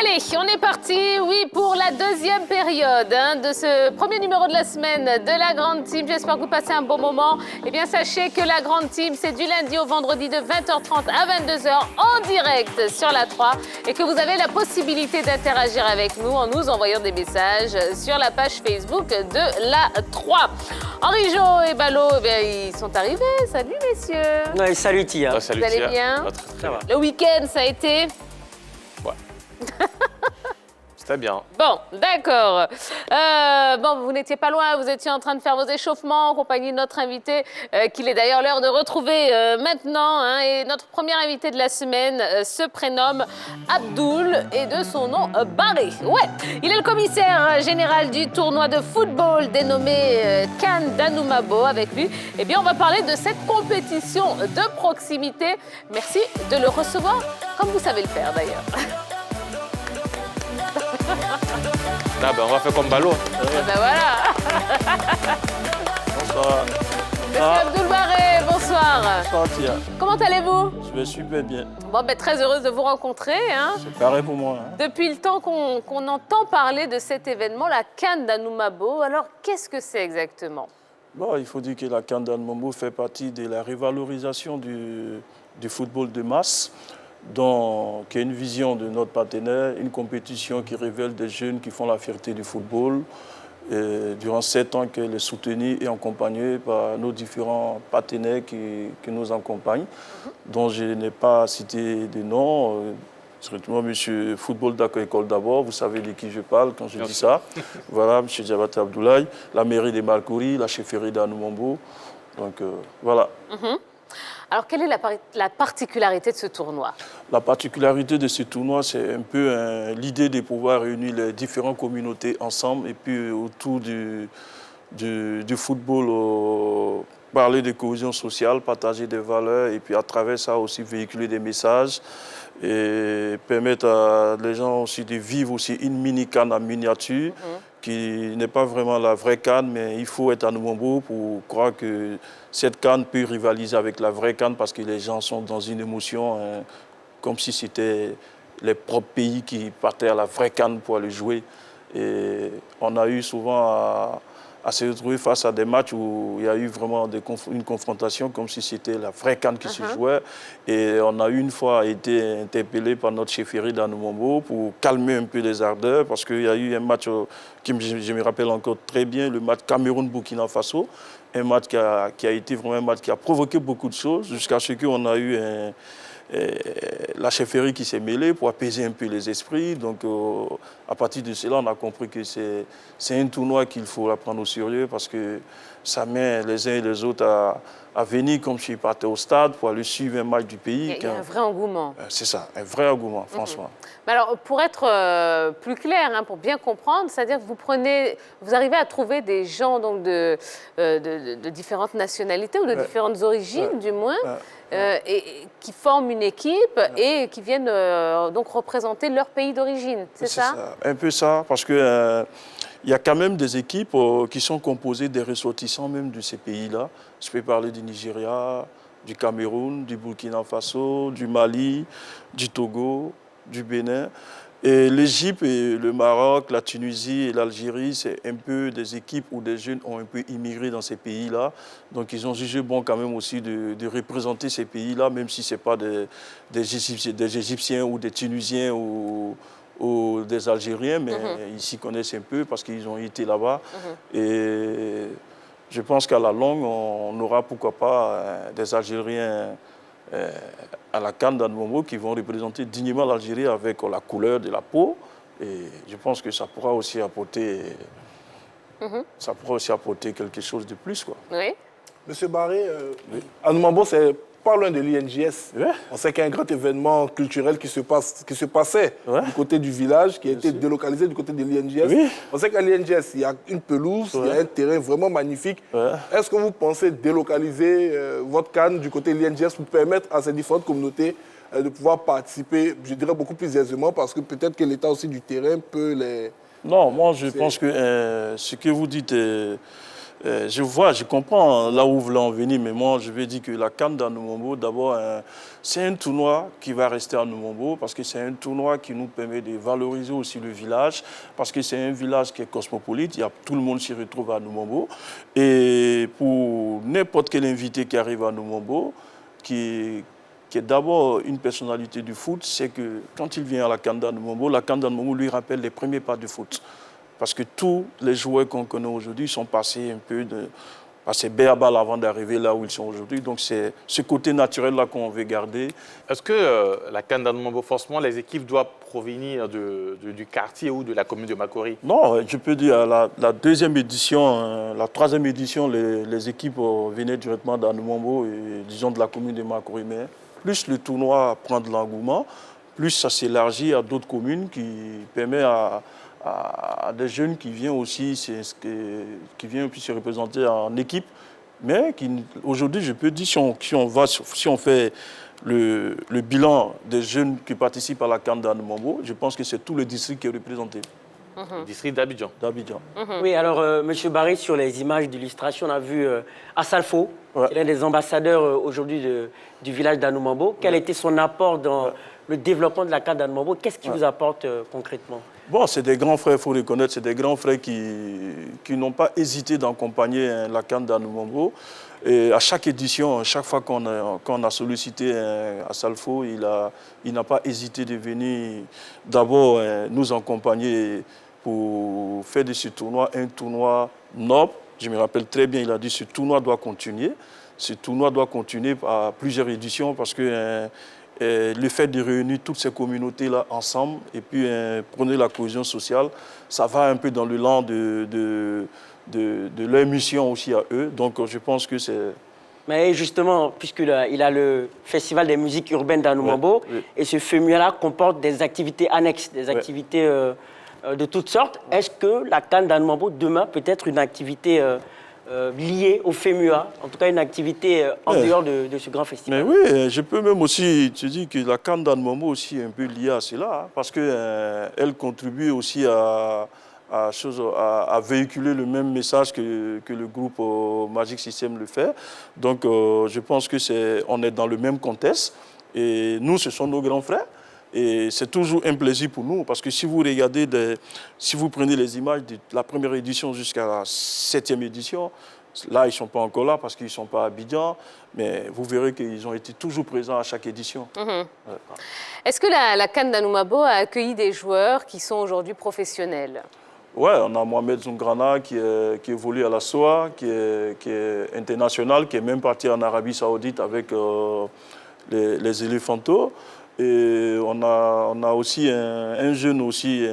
Allez, on est parti, oui, pour la deuxième période de ce premier numéro de la semaine de la Grande Team. J'espère que vous passez un bon moment. Eh bien, sachez que la Grande Team, c'est du lundi au vendredi de 20h30 à 22h en direct sur la 3 et que vous avez la possibilité d'interagir avec nous en nous envoyant des messages sur la page Facebook de la 3. Henri Jo et Ballot, eh bien, ils sont arrivés. Salut, messieurs. Ouais, salut Tia. Vous allez bien? Ça va. Le week-end, ça a été? Ouais. C'était bien. Bon, d'accord. Bon, vous n'étiez pas loin, vous étiez en train de faire vos échauffements en compagnie de notre invité, qu'il est d'ailleurs l'heure de retrouver maintenant. Hein, et notre premier invité de la semaine se prénomme Abdoul et de son nom Barré. Ouais, il est le commissaire général du tournoi de football dénommé CAN d'Anoumabo. Avec lui, eh bien, on va parler de cette compétition de proximité. Merci de le recevoir, comme vous savez le faire d'ailleurs. Ah ben, on va faire comme Ballot. Ben voilà. Bonsoir. Monsieur Abdoul Barré, bonsoir. Bonsoir, Tia. Comment allez-vous? Je vais super bien. Bon, ben, très heureuse de vous rencontrer. Hein. C'est pareil pour moi. Hein. Depuis le temps qu'on entend parler de cet événement, la CAN d'Anoumabo, alors qu'est-ce que c'est exactement? Bon, il faut dire que la CAN d'Anoumabo fait partie de la revalorisation du football de masse, qui est une vision de notre partenaire, une compétition qui révèle des jeunes qui font la fierté du football. Et durant 7 ans qu'elle est soutenue et accompagnée par nos différents partenaires qui nous accompagnent, dont je n'ai pas cité de nom. Surtout monsieur Football D'accord École d'abord, vous savez de qui je parle quand je dis ça. Voilà, monsieur Djabata Abdoulaye, la mairie de Malkouri, la chefferie d'Anoumabo. Donc voilà. Alors, quelle est la particularité de ce tournoi? La particularité de ce tournoi, c'est un peu l'idée de pouvoir réunir les différentes communautés ensemble et puis autour du football, parler de cohésion sociale, partager des valeurs et puis à travers ça aussi véhiculer des messages et permettre à les gens aussi de vivre aussi une mini-CAN en miniature qui n'est pas vraiment la vraie CAN, mais il faut être à Anoumabo pour croire que cette CAN peut rivaliser avec la vraie CAN parce que les gens sont dans une émotion comme si c'était les propres pays qui partaient à la vraie CAN pour aller jouer. Et on a eu souvent à se retrouver face à des matchs où il y a eu vraiment une confrontation comme si c'était la vraie CAN qui se jouait. Et on a une fois été interpellé par notre chefferie d'Anoumabo pour calmer un peu les ardeurs parce qu'il y a eu un match qui je me rappelle encore très bien, le match Cameroun-Burkina Faso. Un match qui a été vraiment un match qui a provoqué beaucoup de choses jusqu'à ce qu'on a eu la chefferie qui s'est mêlée pour apaiser un peu les esprits. Donc, à partir de cela, on a compris que c'est un tournoi qu'il faut prendre au sérieux parce que ça met les uns et les autres à venir comme s'ils partaient au stade pour aller suivre un match du pays. Il y a un vrai engouement. C'est ça, un vrai engouement, franchement. Mais alors, pour être plus clair, hein, pour bien comprendre, c'est-à-dire que vous arrivez à trouver des gens donc, de différentes nationalités ou de différentes origines, du moins, et qui forment une équipe et qui viennent donc représenter leur pays d'origine, c'est ça? Un peu ça, parce que il y a quand même des équipes qui sont composées des ressortissants même de ces pays-là. Je peux parler du Nigeria, du Cameroun, du Burkina Faso, du Mali, du Togo, du Bénin. Et l'Égypte, et le Maroc, la Tunisie et l'Algérie, c'est un peu des équipes où des jeunes ont un peu immigré dans ces pays-là. Donc ils ont jugé bon quand même aussi de représenter ces pays-là, même si ce n'est pas des Égyptiens ou des Tunisiens ou des Algériens, mais ils s'y connaissent un peu parce qu'ils ont été là-bas. Et je pense qu'à la longue, on aura pourquoi pas des Algériens à la CAN d'Anoumabo qui vont représenter dignement l'Algérie avec la couleur de la peau. Et je pense que ça pourra aussi apporter, quelque chose de plus, quoi. Oui. Monsieur Barré, Anoumabo, c'est pas loin de l'INJS. Ouais. On sait qu'il y a un grand événement culturel qui se passait du côté du village, qui a été délocalisé du côté de l'INJS. Oui. On sait qu'à l'INJS, il y a une pelouse, il y a un terrain vraiment magnifique. Ouais. Est-ce que vous pensez délocaliser votre CAN du côté de l'INJS pour permettre à ces différentes communautés de pouvoir participer, je dirais, beaucoup plus aisément, parce que peut-être que l'état aussi du terrain peut les... Non, moi je pense que ce que vous dites je comprends là où vous voulez en venir, mais moi, je vais dire que la CAN d'Anoumombo, d'abord, c'est un tournoi qui va rester à Anoumombo parce que c'est un tournoi qui nous permet de valoriser aussi le village, parce que c'est un village qui est cosmopolite, tout le monde s'y retrouve à Anoumombo. Et pour n'importe quel invité qui arrive à Anoumombo, qui est d'abord une personnalité du foot, c'est que quand il vient à la CAN d'Anoumombo, la CAN d'Anoumombo lui rappelle les premiers pas du foot. Parce que tous les joueurs qu'on connaît aujourd'hui sont passés un peu passés béabal avant d'arriver là où ils sont aujourd'hui. Donc c'est ce côté naturel-là qu'on veut garder. Est-ce que la CAN d'Anoumombo, forcément, les équipes doivent provenir du quartier ou de la commune de Makori? Non, je peux dire, la deuxième édition, la troisième édition, les équipes venaient directement d'Anoumombo et disons de la commune de Makori. Mais plus le tournoi prend de l'engouement, plus ça s'élargit à d'autres communes qui permet à des jeunes qui viennent aussi se représenter en équipe. Mais aujourd'hui, je peux dire, si on fait le bilan des jeunes qui participent à la CAN d'Anoumombo, je pense que c'est tout le district qui est représenté. Le district d'Abidjan. Oui, alors, M. Barry, sur les images d'illustration, on a vu Assalfo, qui est l'un des ambassadeurs aujourd'hui du village d'Anoumombo. Quel était son apport dans le développement de la CAN d'Anoumombo? Qu'est-ce qu'il vous apporte concrètement? Bon, c'est des grands frères, il faut reconnaître, c'est des grands frères qui n'ont pas hésité d'accompagner la CAN d'Anoumombo. Et à chaque édition, chaque fois qu'on a sollicité Assalfo, il n'a pas hésité de venir d'abord nous accompagner pour faire de ce tournoi un tournoi noble. Je me rappelle très bien, il a dit que ce tournoi doit continuer. Ce tournoi doit continuer à plusieurs éditions parce que le fait de réunir toutes ces communautés-là ensemble et puis prôner la cohésion sociale, ça va un peu dans le lan de leur mission aussi à eux. Donc je pense que c'est... Mais justement, puisqu'il a le Festival des musiques urbaines d'Anoumombo, et ce FEMUA-là comporte des activités annexes, des activités de toutes sortes, est-ce que la CAN d'Anoumombo demain peut être une activité liée au FEMUA, en tout cas une activité en dehors de ce grand festival? Mais oui, je peux même aussi te dire que la CAN d'Anoumombo aussi est un peu liée à cela, hein, parce qu'elle contribue aussi à véhiculer le même message que le groupe Magic System le fait. Donc je pense qu'on est dans le même contexte et nous, ce sont nos grands frères. Et c'est toujours un plaisir pour nous parce que si vous regardez, si vous prenez les images de la première édition jusqu'à la 7e édition, là, ils ne sont pas encore là parce qu'ils ne sont pas à Abidjan, mais vous verrez qu'ils ont été toujours présents à chaque édition. Est-ce que la CAN d'Anoumombo a accueilli des joueurs qui sont aujourd'hui professionnels? Oui, on a Mohamed Zoungrana qui évolue à la SOA, qui est international, qui est même parti en Arabie Saoudite avec les Éléphantos. Et on a aussi un jeune aussi,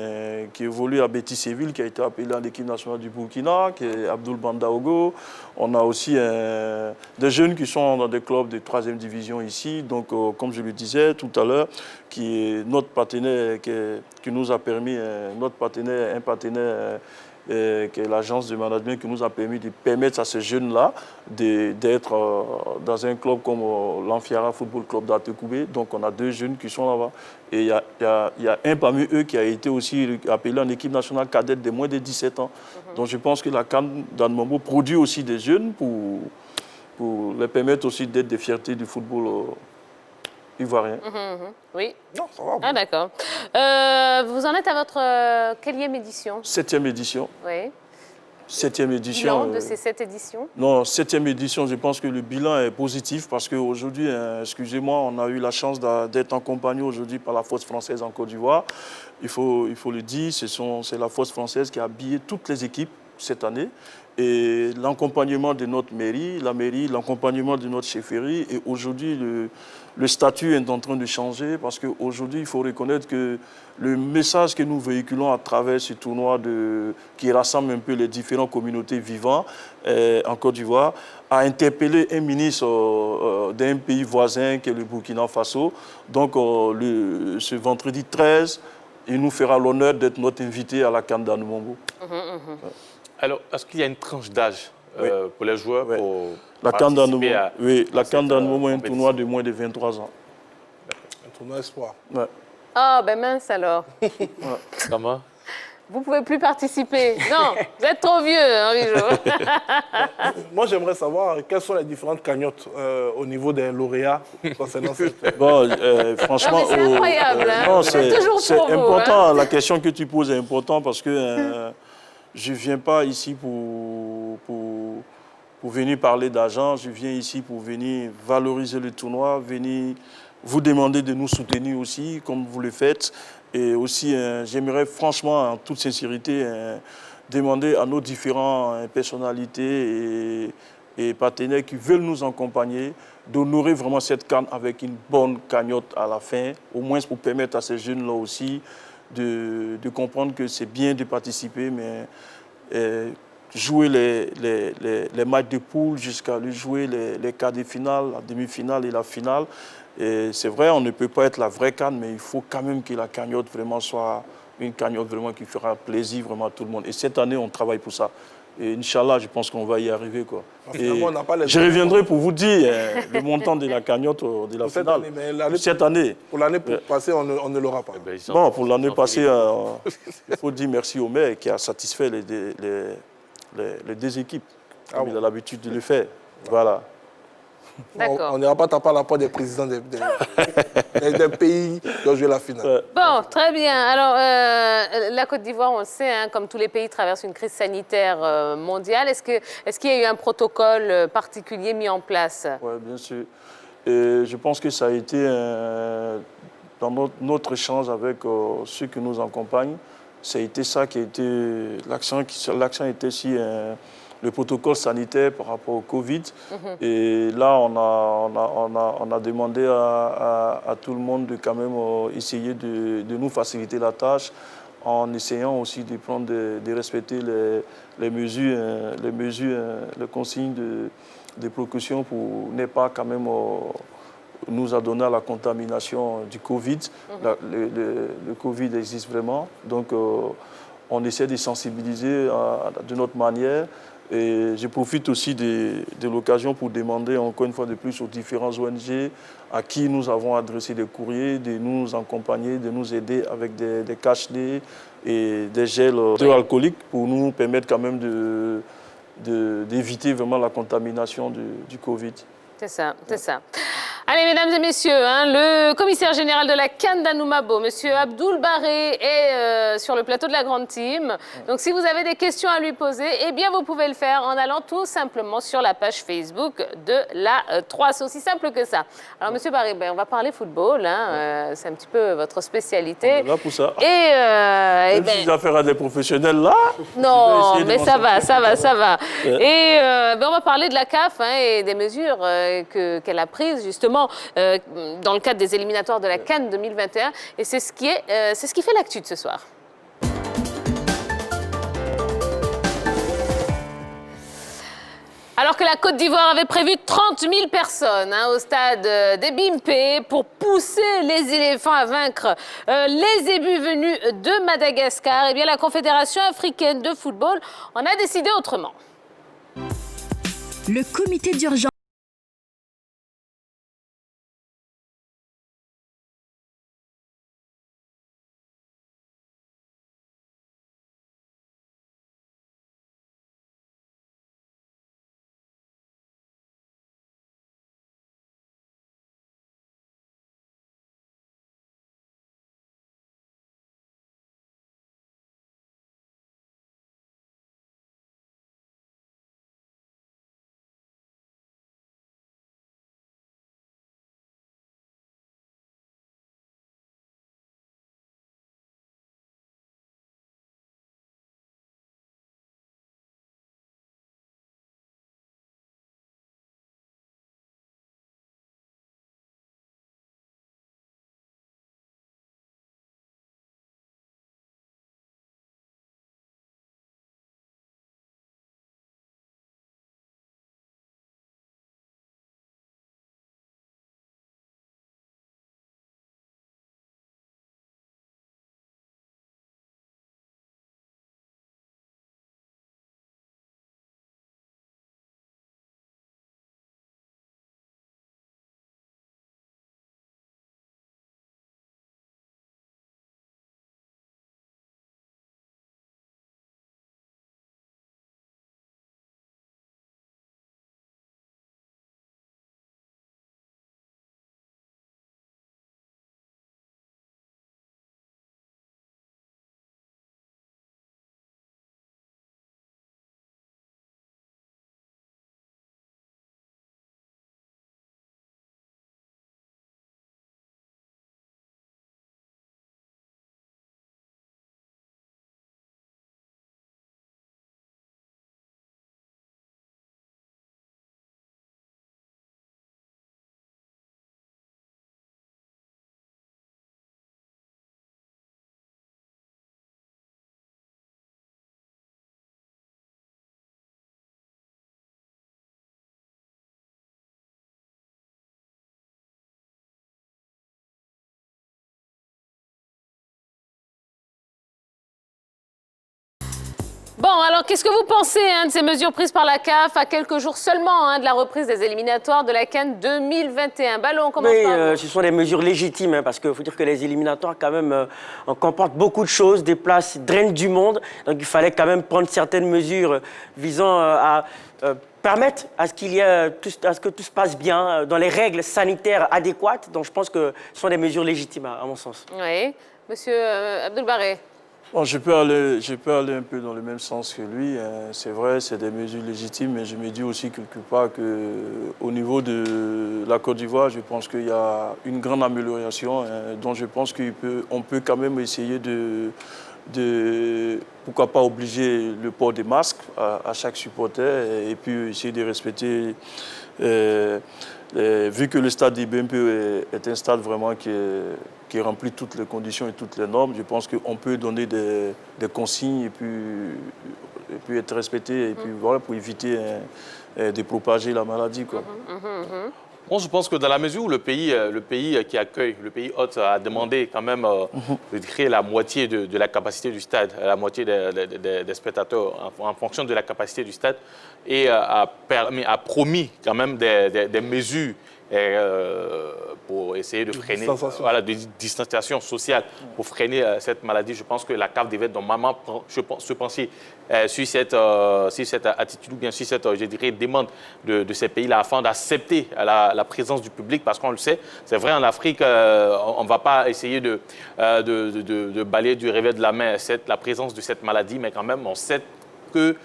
qui évolue à Betis Séville, qui a été appelé en équipe nationale du Burkina, qui est Abdoul Bandaogo. On a aussi des jeunes qui sont dans des clubs de 3e division ici. Donc, comme je le disais tout à l'heure, qui est notre partenaire, qui nous a permis, un partenaire qui est l'agence de management qui nous a permis de permettre à ces jeunes-là d'être dans un club comme l'Amfiara Football Club d'Atekoubé. Donc on a 2 jeunes qui sont là-bas. Et il y a un parmi eux qui a été aussi appelé en équipe nationale cadette de moins de 17 ans. Donc je pense que la CAN d'Anoumombo produit aussi des jeunes pour les permettre aussi d'être des fiertés du football ivoirien. Oui. Non, ça va. Ah, d'accord. Vous en êtes à votre quelle édition? 7e édition. Oui. 7e édition. Bilan de ces 7 éditions? Non, 7e édition, je pense que le bilan est positif parce qu'aujourd'hui, excusez-moi, on a eu la chance d'être accompagné aujourd'hui par la Force française en Côte d'Ivoire. Il faut le dire, c'est la Force française qui a habillé toutes les équipes cette année. Et l'accompagnement de notre mairie, l'accompagnement de notre chefferie. Et aujourd'hui, le statut est en train de changer parce qu'aujourd'hui, il faut reconnaître que le message que nous véhiculons à travers ce tournoi qui rassemble un peu les différentes communautés vivantes en Côte d'Ivoire a interpellé un ministre d'un pays voisin qui est le Burkina Faso. Donc, ce vendredi 13, il nous fera l'honneur d'être notre invité à la CAN d'Anoumombo. Alors, est-ce qu'il y a une tranche d'âge pour les joueurs pour la CAN d'Anoumombo? Oui, la CAN d'Anoumombo est un compétition. tournoi de moins de 23 ans. Un tournoi espoir. Ouais. Ah, ben mince alors. Comment? Vous ne pouvez plus participer. Non, vous êtes trop vieux, hein, Bijou. Moi, j'aimerais savoir quelles sont les différentes cagnottes au niveau des lauréats concernant cette... Bon, franchement, Non, mais c'est incroyable, hein. non, C'est toujours c'est pour vous, important. hein. La question que tu poses est importante parce que je ne viens pas ici pour venir parler d'argent. Je viens ici pour venir valoriser le tournoi, venir vous demander de nous soutenir aussi, comme vous le faites. Et aussi, j'aimerais franchement, en toute sincérité, demander à nos différentes personnalités et partenaires qui veulent nous accompagner d'honorer vraiment cette CAN avec une bonne cagnotte à la fin, au moins pour permettre à ces jeunes-là aussi de comprendre que c'est bien de participer, mais jouer les matchs de poule jusqu'à jouer les quarts de finale, la demi-finale et la finale. Et c'est vrai, on ne peut pas être la vraie CAN, mais il faut quand même que la cagnotte vraiment soit une cagnotte vraiment qui fera plaisir vraiment à tout le monde. Et cette année, on travaille pour ça. Et Inch'Allah, je pense qu'on va y arriver, quoi. Je reviendrai pour vous dire le montant de la cagnotte de la finale. Cette année. Pour l'année passée, on ne l'aura pas. Bon, pour l'année passée, il faut dire merci au maire qui a satisfait les deux équipes, comme il a l'habitude de le faire. Voilà. On n'ira pas taper à la porte des présidents des pays qui ont joué la finale. Bon, très bien. Alors, la Côte d'Ivoire, on le sait, hein, comme tous les pays, traverse une crise sanitaire mondiale. Est-ce qu'il y a eu un protocole particulier mis en place? Oui, bien sûr. Et je pense que ça a été, dans notre échange avec ceux qui nous accompagnent, ça a été ça qui a été l'accent était sur le protocole sanitaire par rapport au Covid. Et là, on a demandé à tout le monde de quand même essayer de nous faciliter la tâche en essayant aussi de respecter les mesures, les consignes de précaution pour ne pas quand même nous adonner à la contamination du Covid. Le Covid existe vraiment. Donc, on essaie de sensibiliser de notre manière. Et je profite aussi de l'occasion pour demander encore une fois de plus aux différents ONG à qui nous avons adressé des courriers, de nous accompagner, de nous aider avec des cache-nez et des gels hydroalcooliques pour nous permettre quand même d'éviter vraiment la contamination du Covid. C'est ça, c'est ça. Allez, mesdames et messieurs, hein, le commissaire général de la CAN d'Anoumabo, M. Abdoul Barré, est sur le plateau de la Grande Team. Donc, si vous avez des questions à lui poser, eh bien, vous pouvez le faire en allant tout simplement sur la page Facebook de la 3. C'est aussi simple que ça. Alors, M. Barré, on va parler football. Hein, c'est un petit peu votre spécialité. On est là pour ça. Et même si j'ai affaire à des professionnels là. Non, mais ça va. Et on va parler de la CAF hein, et des mesures qu'elle a prises justement dans le cadre des éliminatoires de la CAN 2021. Et c'est ce qui fait l'actu de ce soir. Alors que la Côte d'Ivoire avait prévu 30 000 personnes hein, au stade des Bimpe pour pousser les éléphants à vaincre les zébus venus de Madagascar, eh bien la Confédération africaine de football en a décidé autrement. Le comité d'urgence Bon, alors qu'est-ce que vous pensez de ces mesures prises par la CAF à quelques jours seulement de la reprise des éliminatoires de la CAN 2021? Ballon, on commence par vous. Ce sont des mesures légitimes, parce qu'il faut dire que les éliminatoires, quand même, comportent beaucoup de choses, des places drainent du monde. Donc il fallait quand même prendre certaines mesures visant à permettre à ce que tout se passe bien dans les règles sanitaires adéquates. Donc je pense que ce sont des mesures légitimes, à mon sens. Oui. Monsieur Abdoul-Barré. Bon, je peux aller un peu dans le même sens que lui. C'est vrai, c'est des mesures légitimes, mais je me dis aussi quelque part qu'au niveau de la Côte d'Ivoire, je pense qu'il y a une grande amélioration, dont je pense qu'on peut quand même essayer pourquoi pas obliger le port des masques à chaque supporter et puis essayer de respecter. Vu que le stade d'IBMP est un stade vraiment qui remplit toutes les conditions et toutes les normes, je pense qu'on peut donner des consignes et puis être respecté et puis voilà, pour éviter de propager la maladie, quoi. Bon, je pense que dans la mesure où le pays qui accueille, le pays hôte, a demandé quand même de créer la moitié de la capacité du stade, la moitié des spectateurs en fonction de la capacité du stade, et a promis quand même des mesures pour essayer de freiner de distanciation sociale, pour freiner cette maladie. Je pense que la CAF devait normalement se pencher sur cette attitude ou bien sur cette, je dirais, demande de ces pays-là afin d'accepter la présence du public, parce qu'on le sait, c'est vrai, en Afrique, on ne va pas essayer de balayer du revers de la main la présence de cette maladie, mais quand même, on sait que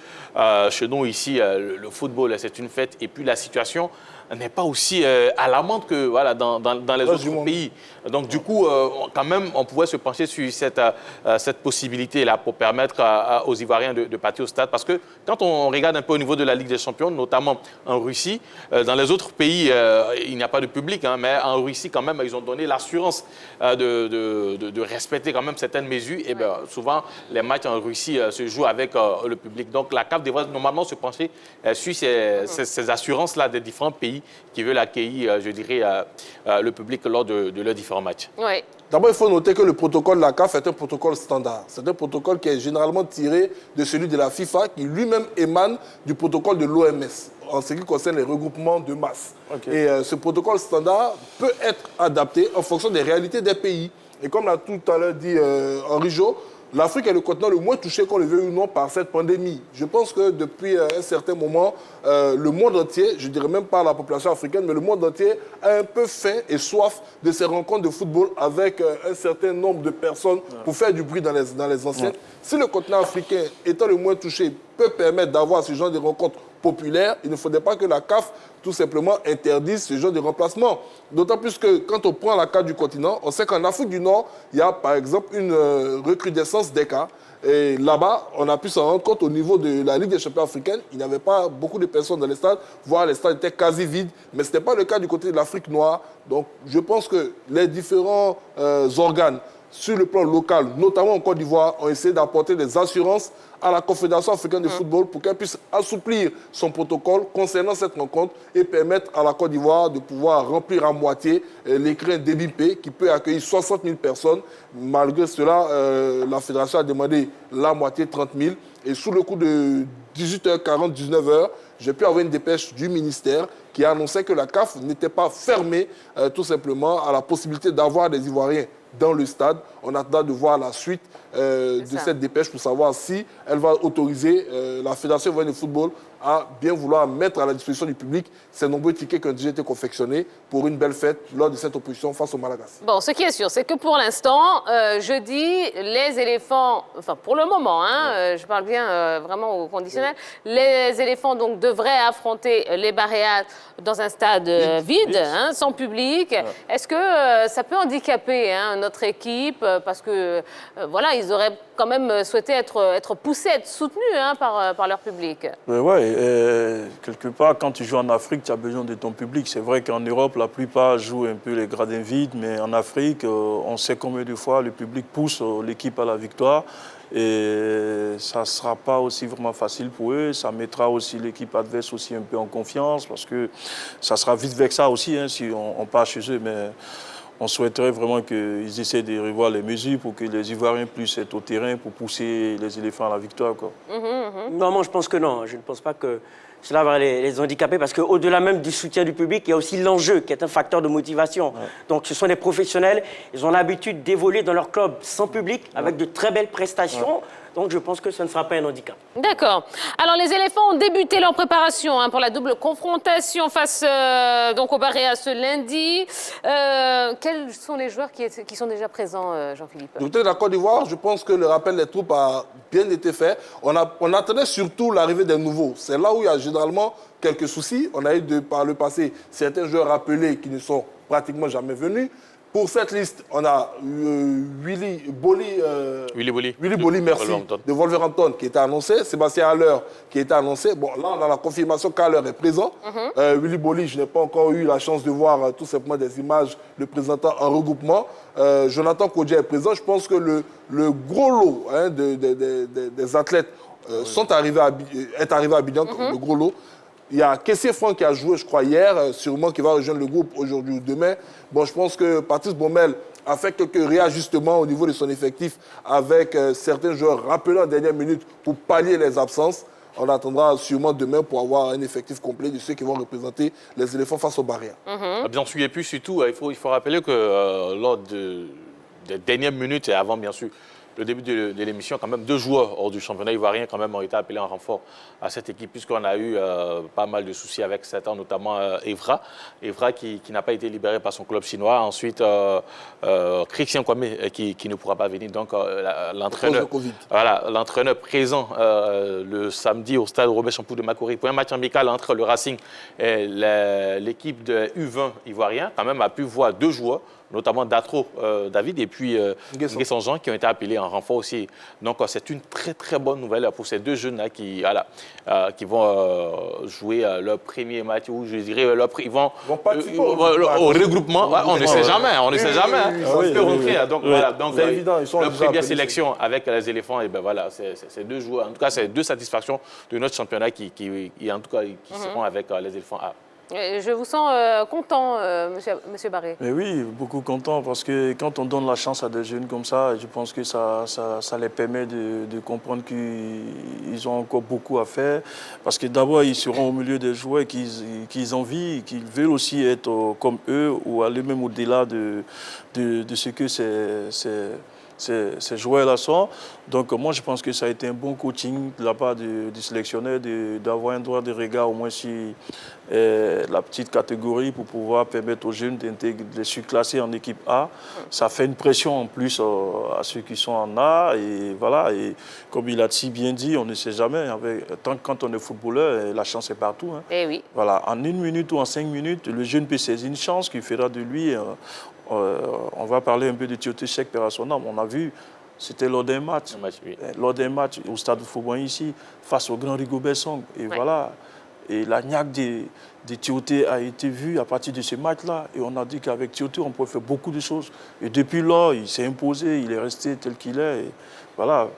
chez nous ici, le football, c'est une fête, et puis la situation n'est pas aussi alarmante que dans les autres pays. Donc du coup, quand même, on pouvait se pencher sur cette possibilité-là pour permettre aux Ivoiriens de partir au stade. Parce que quand on regarde un peu au niveau de la Ligue des Champions, notamment en Russie, dans les autres pays, il n'y a pas de public, mais en Russie, quand même, ils ont donné l'assurance de respecter quand même certaines mesures. Et bien, souvent, les matchs en Russie se jouent avec le public. Donc la CAF devrait normalement se pencher sur ces assurances-là des différents pays qui veulent accueillir, je dirais, le public lors de leurs différents matchs. Oui. D'abord, il faut noter que le protocole de la CAF est un protocole standard. C'est un protocole qui est généralement tiré de celui de la FIFA, qui lui-même émane du protocole de l'OMS, en ce qui concerne les regroupements de masse. Et ce protocole standard peut être adapté en fonction des réalités des pays. Et comme l'a tout à l'heure dit Henri Jo, l'Afrique est le continent le moins touché, qu'on le veuille ou non, par cette pandémie. Je pense que depuis un certain moment, le monde entier, je ne dirais même pas la population africaine, mais le monde entier a un peu faim et soif de ces rencontres de football avec un certain nombre de personnes pour faire du bruit dans les enceintes. Si le continent africain, étant le moins touché, peut permettre d'avoir ce genre de rencontres populaires, il ne faudrait pas que la CAF tout simplement interdise ce genre de remplacement. D'autant plus que quand on prend la carte du continent, on sait qu'en Afrique du Nord, il y a par exemple une recrudescence des cas. Et là-bas, on a pu s'en rendre compte au niveau de la Ligue des champions africaine. Il n'y avait pas beaucoup de personnes dans les stades, voire les stades étaient quasi vides. Mais ce n'était pas le cas du côté de l'Afrique noire. Donc je pense que les différents organes sur le plan local, notamment en Côte d'Ivoire, ont essayé d'apporter des assurances à la Confédération africaine de football pour qu'elle puisse assouplir son protocole concernant cette rencontre et permettre à la Côte d'Ivoire de pouvoir remplir à moitié l'écrin d'Ebimpe qui peut accueillir 60 000 personnes. Malgré cela, la Fédération a demandé la moitié, 30 000. Et sous le coup de 18h40, 19h, j'ai pu avoir une dépêche du ministère qui annonçait que la CAF n'était pas fermée tout simplement à la possibilité d'avoir des Ivoiriens dans le stade. On attend de voir la suite de cette dépêche pour savoir si elle va autoriser la Fédération ivoirienne de football à bien vouloir mettre à la disposition du public ces nombreux tickets qui ont déjà été confectionnés pour une belle fête lors de cette opposition face au Malagasy. Bon, ce qui est sûr, c'est que pour l'instant, jeudi, les éléphants, enfin pour le moment, je parle bien vraiment au conditionnel, les éléphants donc devraient affronter les Baréades dans un stade vide, sans public. Est-ce que ça peut handicaper notre équipe parce que voilà, ils auraient quand même souhaité être poussés, être soutenus par leur public. Quelque part, quand tu joues en Afrique, tu as besoin de ton public. C'est vrai qu'en Europe, la plupart jouent un peu les gradins vides, mais en Afrique, on sait combien de fois le public pousse l'équipe à la victoire. Et ça ne sera pas aussi vraiment facile pour eux. Ça mettra aussi l'équipe adverse aussi un peu en confiance parce que ça sera vite vexant aussi si on part chez eux. Mais on souhaiterait vraiment qu'ils essaient de revoir les mesures pour que les Ivoiriens puissent être au terrain pour pousser les éléphants à la victoire, quoi. Non, moi je pense que non. Je ne pense pas que cela va les handicaper parce qu'au-delà même du soutien du public, il y a aussi l'enjeu qui est un facteur de motivation. Ouais. Donc ce sont des professionnels, ils ont l'habitude d'évoluer dans leur club sans public avec de très belles prestations. Ouais. Donc je pense que ça ne sera pas un handicap. D'accord. Alors les éléphants ont débuté leur préparation pour la double confrontation face donc au Barea ce lundi. Quels sont les joueurs qui sont déjà présents, Jean-Philippe? Du côté de la Côte d'Ivoire, je pense que le rappel des troupes a bien été fait. On attendait surtout l'arrivée des nouveaux. C'est là où il y a généralement quelques soucis. On a eu par le passé certains joueurs rappelés qui ne sont pratiquement jamais venus. Pour cette liste, on a Willy Bolly, merci, de Wolverhampton qui était annoncé, Sébastien Haller qui était annoncé. Bon, là, on a la confirmation qu'Haller est présent. Willy Bolly, je n'ai pas encore eu la chance de voir tout simplement des images le présentant en regroupement. Jonathan Kodja est présent. Je pense que le gros lot des athlètes est arrivé à Abidjan, le gros lot. Il y a Kessié Franck qui a joué, je crois, hier, sûrement qui va rejoindre le groupe aujourd'hui ou demain. Bon, je pense que Patrice Baumel a fait quelques réajustements au niveau de son effectif avec certains joueurs rappelés en dernière minute pour pallier les absences. On attendra sûrement demain pour avoir un effectif complet de ceux qui vont représenter les éléphants face aux barrières. Bien sûr, et puis surtout, il faut rappeler que lors des dernières minutes et avant, bien sûr, le début de l'émission, quand même, 2 joueurs hors du championnat ivoirien quand même ont été appelés en renfort à cette équipe, puisqu'on a eu pas mal de soucis avec certains, notamment Evra. Evra qui n'a pas été libéré par son club chinois. Ensuite, Christian Kwame qui ne pourra pas venir. Donc, l'entraîneur présent le samedi au stade Robert Champoux de Makori pour un match amical entre le Racing et l'équipe de U20 ivoirien, quand même, a pu voir 2 joueurs, notamment Datro David et puis Nguesson Jean qui ont été appelés en renfort aussi. Donc c'est une très très bonne nouvelle pour ces 2 jeunes-là qui vont jouer leur premier match, ou je dirais ils vont au regroupement. On ne sait jamais, on ne sait jamais. Ils peuvent rentrer. Donc voilà, leur première sélection avec les éléphants, et ben voilà, c'est 2 joueurs. En tout cas, c'est 2 satisfactions de notre championnat qui seront avec les éléphants A. Je vous sens content, monsieur Barré. Mais oui, beaucoup content, parce que quand on donne la chance à des jeunes comme ça, je pense que ça les permet de comprendre qu'ils ont encore beaucoup à faire. Parce que d'abord, ils seront au milieu des joueurs qu'ils envient, qu'ils veulent aussi être comme eux, ou aller même au-delà de ce que ces joueurs-là sont. Donc moi, je pense que ça a été un bon coaching de la part du sélectionneur d'avoir un droit de regard au moins sur la petite catégorie pour pouvoir permettre aux jeunes de les surclasser en équipe A. Ça fait une pression en plus à ceux qui sont en A. Et voilà, et comme il a si bien dit, on ne sait jamais. Quand on est footballeur, la chance est partout. Eh oui. Voilà, en 1 minute ou en 5 minutes, le jeune peut saisir une chance qui fera de lui... on va parler un peu de Tioté Cheikh Perasonam. On a vu, c'était lors d'un match. Lors d'un match au stade de Faubourg ici, face au grand Rigobert Song. Et voilà. Et la niaque de Tioté a été vue à partir de ce match-là. Et on a dit qu'avec Tioté, on peut faire beaucoup de choses. Et depuis là, il s'est imposé, il est resté tel qu'il est. Et voilà.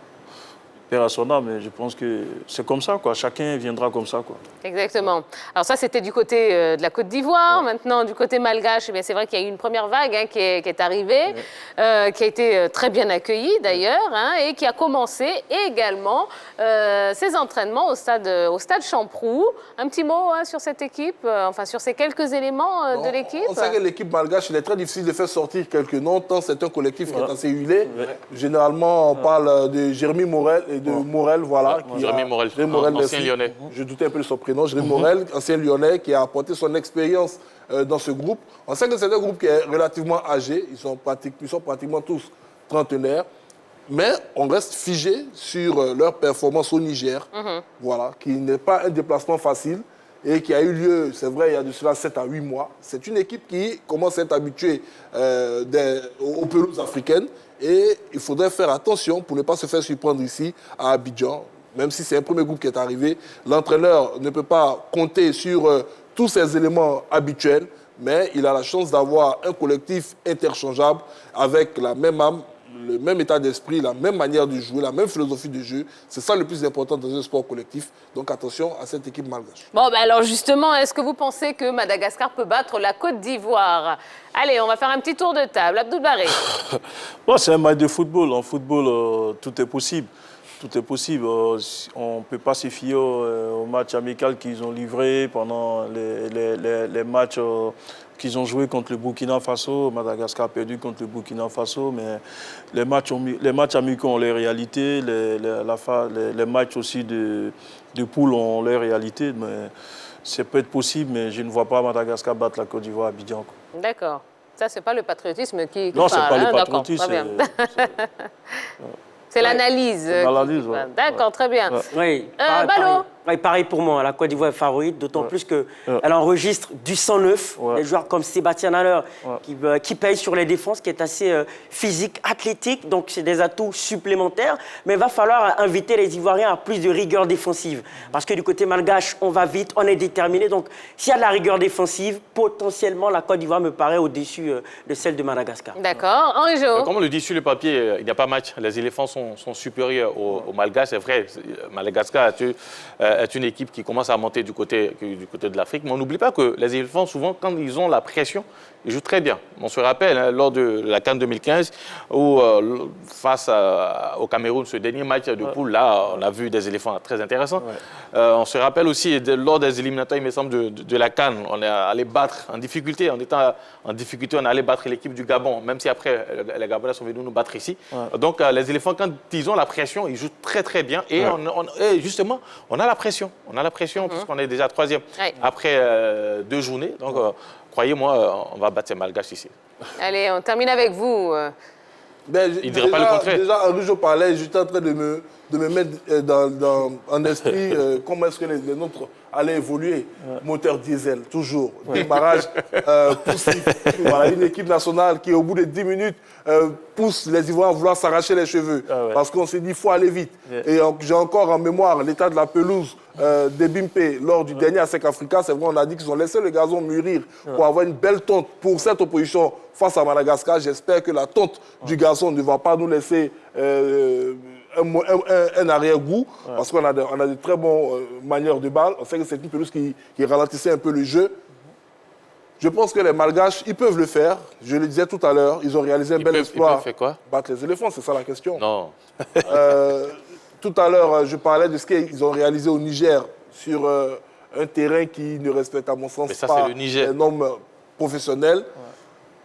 Père à son âme, mais je pense que c'est comme ça, quoi. Chacun viendra comme ça, quoi. Exactement. Alors ça, c'était du côté de la Côte d'Ivoire. Maintenant, du côté malgache, c'est vrai qu'il y a eu une première vague qui est arrivée, qui a été très bien accueillie d'ailleurs, et qui a commencé également ses entraînements au stade Champroux. Un petit mot sur cette équipe, sur ces quelques éléments de l'équipe. On sait que l'équipe malgache, il est très difficile de faire sortir quelques noms, tant c'est un collectif qui est assez huilé. Généralement, on parle de Jérémy Morel et de Morel, voilà. Jérémy Morel, ancien Lyonnais. Je doutais un peu de son prénom. Jérémy Morel, ancien Lyonnais, qui a apporté son expérience dans ce groupe. On sait que c'est un groupe qui est relativement âgé. Ils sont pratiquement tous trentenaires. Mais on reste figé sur leur performance au Niger, voilà, qui n'est pas un déplacement facile et qui a eu lieu, c'est vrai, il y a de cela 7 à 8 mois. C'est une équipe qui commence à être habituée aux pelouses africaines. Et il faudrait faire attention pour ne pas se faire surprendre ici, à Abidjan. Même si c'est un premier groupe qui est arrivé, l'entraîneur ne peut pas compter sur tous ces éléments habituels, mais il a la chance d'avoir un collectif interchangeable avec la même âme, le même état d'esprit, la même manière de jouer, la même philosophie de jeu. C'est ça le plus important dans un sport collectif. Donc attention à cette équipe malgache. Bon, ben alors justement, est-ce que vous pensez que Madagascar peut battre la Côte d'Ivoire? Allez, on va faire un petit tour de table. Abdoul Baré. Bon, c'est un match de football. En football, tout est possible. Tout est possible. On ne peut pas se fier au match amical qu'ils ont livré pendant les matchs qu'ils ont joués contre le Burkina Faso. Madagascar a perdu contre le Burkina Faso, mais les matchs amicaux ont les réalités, les matchs aussi de poule ont les réalités. Mais ça peut être possible, mais je ne vois pas Madagascar battre la Côte d'Ivoire à Abidjan. D'accord. Ça, c'est pas le patriotisme qui non, c'est parle. pas le D'accord, patriotisme. très bien. C'est l'analyse. L'analyse, qui... ouais. D'accord, très bien. Oui, Ballot. pareil pour moi. La Côte d'Ivoire est favorite, d'autant plus qu'elle enregistre du 109. Des joueurs comme Sébastien Haller qui paye sur les défenses, qui est assez physique, athlétique. Donc, c'est des atouts supplémentaires. Mais il va falloir inviter les Ivoiriens à plus de rigueur défensive. Parce que du côté malgache, on va vite, on est déterminé. Donc, s'il y a de la rigueur défensive, potentiellement, la Côte d'Ivoire me paraît au-dessus de celle de Madagascar. D'accord. Henri Jo. Comme on le dit sur le papier, il n'y a pas match. Les éléphants sont supérieurs aux Malgaches. C'est vrai, Madagascar est une équipe qui commence à monter du côté de l'Afrique. Mais on n'oublie pas que les éléphants, souvent, quand ils ont la pression, ils jouent très bien. On se rappelle, lors de la CAN 2015, où face au Cameroun, ce dernier match de poule, là, on a vu des éléphants très intéressants. On se rappelle aussi, lors des éliminatoires, il me semble, de la CAN, on est allé battre en difficulté. En étant en difficulté, on est allé battre l'équipe du Gabon, même si après, les Gabonais sont venus nous battre ici. Donc, les éléphants, quand ils ont la pression, ils jouent très, très bien. Et, et justement, on a la pression. On a la pression, puisqu'on est déjà troisième après 2 journées. Donc, croyez-moi, on va battre ces Malgaches ici. Allez, on termine avec vous. Il ne dirait pas le contraire. Déjà, Henri Jo parlait, j'étais en train de me mettre en esprit comment est-ce que les nôtres allaient évoluer. Moteur diesel, toujours. Démarrage poussif. Voilà, une équipe nationale qui, au bout de 10 minutes, pousse les Ivoiriens à vouloir s'arracher les cheveux. Parce qu'on s'est dit, il faut aller vite. Et j'ai encore en mémoire l'état de la pelouse des Bimpe lors du dernier ASEC Africa. C'est vrai, on a dit qu'ils ont laissé le gazon mûrir pour avoir une belle tonte pour cette opposition face à Madagascar. J'espère que la tonte du gazon ne va pas nous laisser un arrière-goût, parce qu'on a de très bonnes manières de balle. On sait que c'est une pelouse qui ralentissait un peu le jeu. Je pense que les Malgaches, ils peuvent le faire. Je le disais tout à l'heure, ils ont réalisé un bel exploit. Ils peuvent faire quoi? Battre les éléphants, c'est ça la question. Non. Tout à l'heure, je parlais de ce qu'ils ont réalisé au Niger sur un terrain qui ne respecte, à mon sens, pas les normes professionnelles.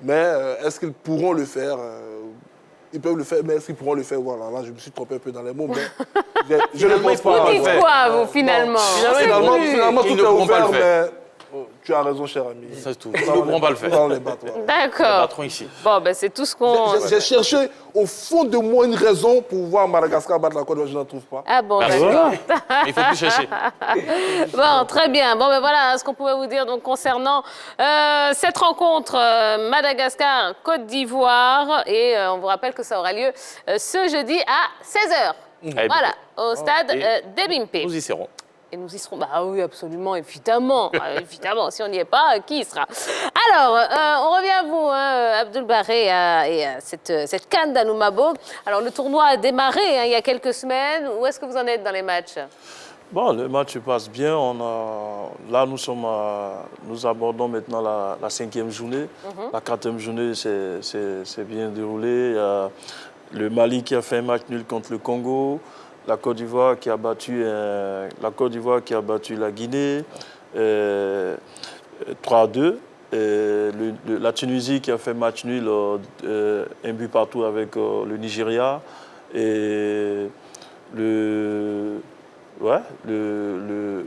Mais est-ce qu'ils pourront le faire? Ils peuvent le faire, mais est-ce qu'ils pourront le faire? Voilà, là, je me suis trompé un peu dans les mots, mais je ne pense pas. Vous dites quoi, vous, finalement? Finalement, tout est ouvert, mais tu as raison, cher ami. C'est tout. Ils ne pourront pas le faire. D'accord. Ici. Bon, ben c'est tout ce qu'on... J'ai cherché au fond de moi une raison pour voir Madagascar battre la Côte d'Ivoire, je n'en trouve pas. Ah bon, d'accord. Il ne faut plus chercher. Bon, très bien. Bon, ben voilà ce qu'on pouvait vous dire donc, concernant cette rencontre Madagascar-Côte d'Ivoire. Et on vous rappelle que ça aura lieu ce jeudi à 16h. Voilà, au stade des Bimpe. Nous y serons. Et nous y serons. Bah oui, absolument, évidemment. Évidemment, si on n'y est pas, qui y sera? Alors, on revient à vous, Abdoul Baré, et à cette CAN d'Anoumabo. Alors, le tournoi a démarré il y a quelques semaines. Où est-ce que vous en êtes dans les matchs? Bon, le match se passe bien. Là, nous abordons maintenant la 5e journée. La 4e journée c'est bien déroulé. Il y a le Mali qui a fait un match nul contre le Congo. La Côte d'Ivoire qui a battu la Guinée 3-2. La Tunisie qui a fait match nul, un but partout avec le Nigeria. Et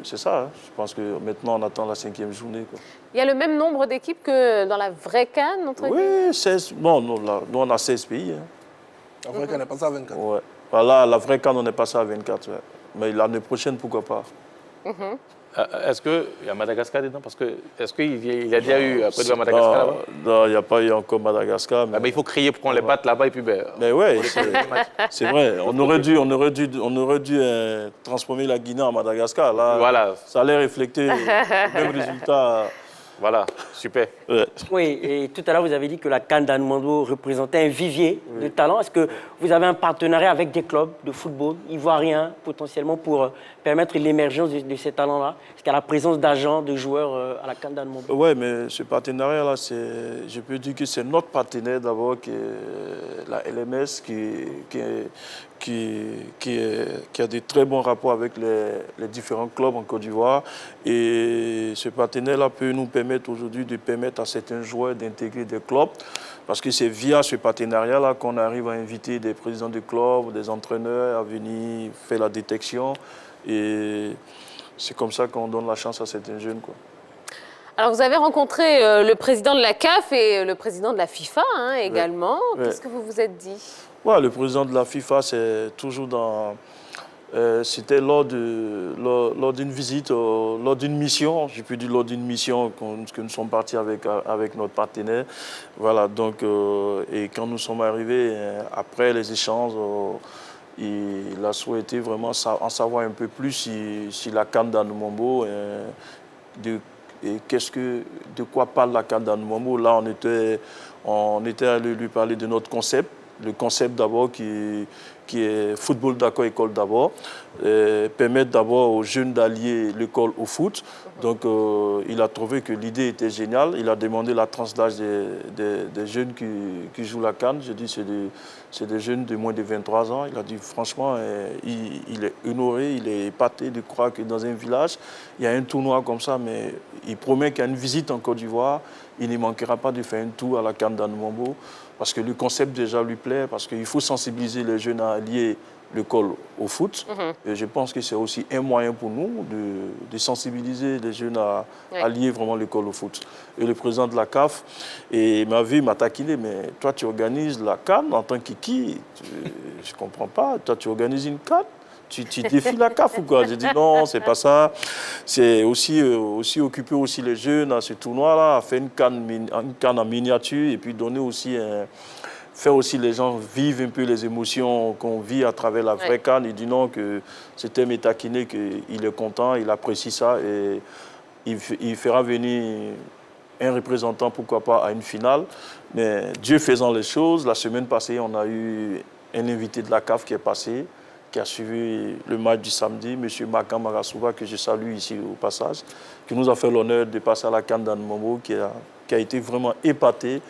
c'est ça. Hein. Je pense que maintenant, on attend la 5e journée. Quoi. Il y a le même nombre d'équipes que dans la vraie CAN, entre guillemets? Oui, 16. Bon, nous, on a 16 pays. Hein. La vraie CAN est passée à 24. Ouais. Voilà, la vraie CAN, on est passé à 24. Ouais. Mais l'année prochaine, pourquoi pas? Est-ce qu'il y a Madagascar dedans? Parce que est-ce qu'il y a déjà eu Côte d'Ivoire Madagascar là-bas? Non, il n'y a pas eu encore Madagascar. Mais... il faut crier pour qu'on les batte là-bas et puis mais oui, c'est vrai. On aurait dû transformer la Guinée en Madagascar. Là, voilà. Ça allait refléter le même résultat Voilà, super. Ouais. Oui, et tout à l'heure, vous avez dit que la CAN d'Anoumabo représentait un vivier de talents. Est-ce que vous avez un partenariat avec des clubs de football ivoiriens, potentiellement, pour permettre l'émergence de ces talents-là? Est-ce qu'il y a la présence d'agents, de joueurs à la CAN d'Anoumabo? Oui, mais ce partenariat-là, je peux dire que c'est notre partenaire d'abord, qui est la LMS, qui a de très bons rapports avec les différents clubs en Côte d'Ivoire. Et ce partenaire-là peut nous permettre aujourd'hui de permettre à certains joueurs d'intégrer des clubs. Parce que c'est via ce partenariat-là qu'on arrive à inviter des présidents de clubs, des entraîneurs à venir faire la détection. Et c'est comme ça qu'on donne la chance à certains jeunes, quoi. Alors, vous avez rencontré le président de la CAF et le président de la FIFA également. Ouais. Qu'est-ce que vous vous êtes dit? Ouais, le président de la FIFA, c'est toujours dans... c'était lors d'une visite, lors d'une mission, j'ai pu dire lors d'une mission que nous sommes partis avec notre partenaire. Voilà, donc, et quand nous sommes arrivés, après les échanges, il a souhaité vraiment en savoir un peu plus sur la CAN d'Anoumabo, et de quoi parle la CAN d'Anoumabo. Là, on était allé lui parler de notre concept. Le concept d'abord qui est football d'accord, école d'abord, permettre d'abord aux jeunes d'allier l'école au foot. Donc il a trouvé que l'idée était géniale. Il a demandé la tranche d'âge des jeunes qui jouent la CAN. J'ai dit c'est des jeunes de moins de 23 ans. Il a dit franchement, il est honoré, il est épaté de croire que dans un village, il y a un tournoi comme ça, mais il promet qu'il y a une visite en Côte d'Ivoire. Il ne manquera pas de faire un tour à la CAN d'Anoumabo. Parce que le concept déjà lui plaît, parce qu'il faut sensibiliser les jeunes à allier l'école au foot. Et je pense que c'est aussi un moyen pour nous de sensibiliser les jeunes à allier vraiment l'école au foot. Et le président de la CAF m'a vu, m'a taquiné, mais toi tu organises la CAN en tant qu'équipe, je ne comprends pas, toi tu organises une CAN? Tu défies la CAF ou quoi? J'ai dit non, c'est pas ça. C'est aussi occuper aussi les jeunes à ce tournoi-là, faire une CAN en miniature et puis donner aussi faire aussi les gens vivre un peu les émotions qu'on vit à travers la vraie CAN. Il dit non, que c'était taquiné, qu'il est content, il apprécie ça et il fera venir un représentant, pourquoi pas, à une finale. Mais Dieu faisant les choses, la semaine passée, on a eu un invité de la CAF qui est passé, qui a suivi le match du samedi, M. Makan Marasouba, que je salue ici au passage, qui nous a fait l'honneur de passer à la CAN d'Anoumabo, qui a été vraiment épaté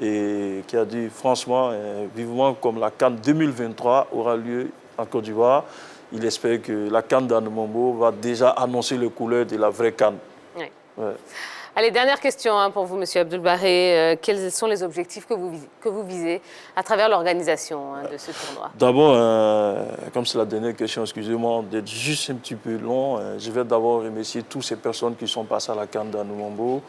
et qui a dit franchement, vivement comme la CAN 2023 aura lieu en Côte d'Ivoire, il espère que la CAN d'Anoumabo va déjà annoncer les couleurs de la vraie CAN. Oui. Ouais. Allez, dernière question pour vous, Monsieur Abdoul Baré. Quels sont les objectifs que vous visez à travers l'organisation de ce tournoi? D'abord, comme c'est la dernière question, excusez-moi d'être juste un petit peu long, je vais d'abord remercier toutes ces personnes qui sont passées à la CAN d'Anoumabo.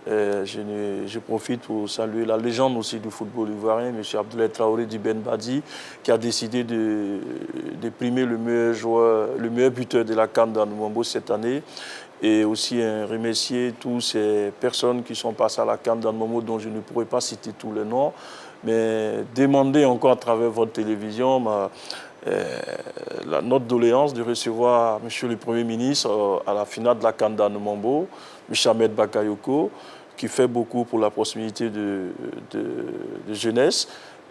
Je profite pour saluer la légende aussi du football ivoirien, M. Abdoulaye Traoré du Ben Badi, qui a décidé de primer le meilleur joueur, le meilleur buteur de la CAN d'Anoumabo cette année. Et aussi remercier toutes ces personnes qui sont passées à la CAN d'Anoumabo, dont je ne pourrais pas citer tous les noms, mais demander encore à travers votre télévision notre doléance de recevoir M. le Premier ministre à la finale de la CAN d'Anoumabo, M. Ahmed Bakayoko, qui fait beaucoup pour la proximité de jeunesse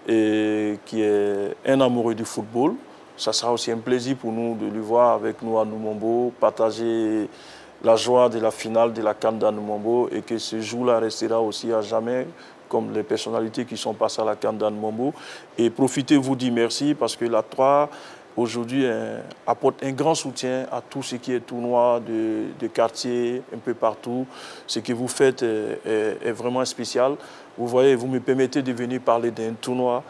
et qui est un amoureux du football. Ça sera aussi un plaisir pour nous de le voir avec nous à Anoumabo, partager la joie de la finale de la CAN d'Anoumabo et que ce jour-là restera aussi à jamais comme les personnalités qui sont passées à la CAN d'Anoumabo. Et profitez vous dire merci parce que la 3 aujourd'hui apporte un grand soutien à tout ce qui est tournoi de quartier, un peu partout. Ce que vous faites est vraiment spécial. Vous voyez, vous me permettez de venir parler d'un tournoi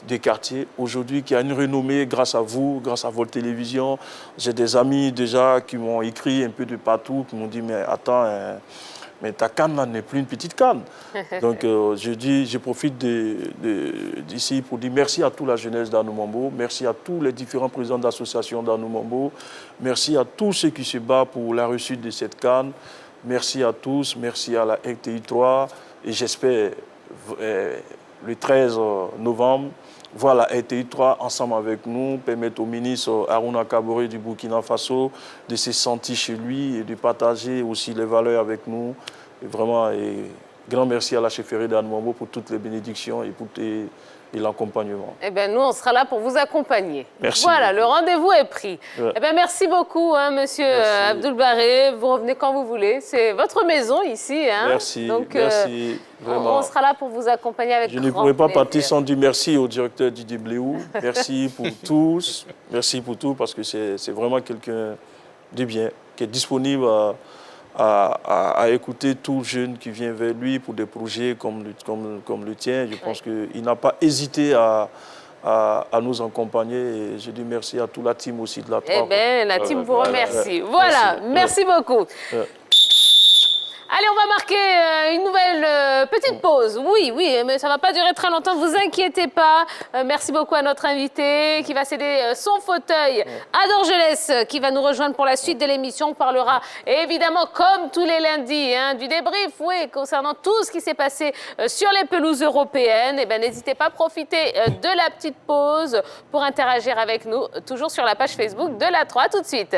des quartiers aujourd'hui qui a une renommée grâce à vous, grâce à votre télévision. J'ai des amis déjà qui m'ont écrit un peu de partout, qui m'ont dit mais attends, mais ta CAN là n'est plus une petite CAN. Donc je profite d'ici pour dire merci à toute la jeunesse d'Anoumabo, merci à tous les différents présidents d'associations d'Anoumabo, merci à tous ceux qui se battent pour la réussite de cette CAN, merci à tous, merci à la RTI 3 et j'espère le 13 novembre, voilà, RTI 3 ensemble avec nous, permettre au ministre Harouna Kaboré du Burkina Faso de se sentir chez lui et de partager aussi les valeurs avec nous. Et vraiment, grand merci à la chefferie d'Anoumambo pour toutes les bénédictions et l'accompagnement. Eh bien, nous, on sera là pour vous accompagner. Merci. Voilà, le rendez-vous est pris. Ouais. Eh bien, merci beaucoup, hein, monsieur Abdoul Baré. Vous revenez quand vous voulez. C'est votre maison ici. Hein. Merci, Donc, merci. Vraiment. On sera là pour vous accompagner avec Je grand ne pourrais pas plaisir. partir sans dire merci au directeur Didier Bléou. Merci pour tous. Merci pour tout parce que c'est vraiment quelqu'un de bien, qui est disponible à écouter tout jeune qui vient vers lui pour des projets comme le tien. Je pense qu'il n'a pas hésité à nous accompagner. Et je dis merci à toute la team aussi de la 3. Eh bien, la team vous remercie. Voilà, merci beaucoup. Allez, on va marquer une nouvelle petite pause. Oui, mais ça ne va pas durer très longtemps, ne vous inquiétez pas. Merci beaucoup à notre invité qui va céder son fauteuil à Dorgelès, qui va nous rejoindre pour la suite de l'émission. On parlera évidemment, comme tous les lundis, hein, du débrief, concernant tout ce qui s'est passé sur les pelouses européennes. Eh bien, n'hésitez pas à profiter de la petite pause pour interagir avec nous, toujours sur la page Facebook de la 3. À tout de suite.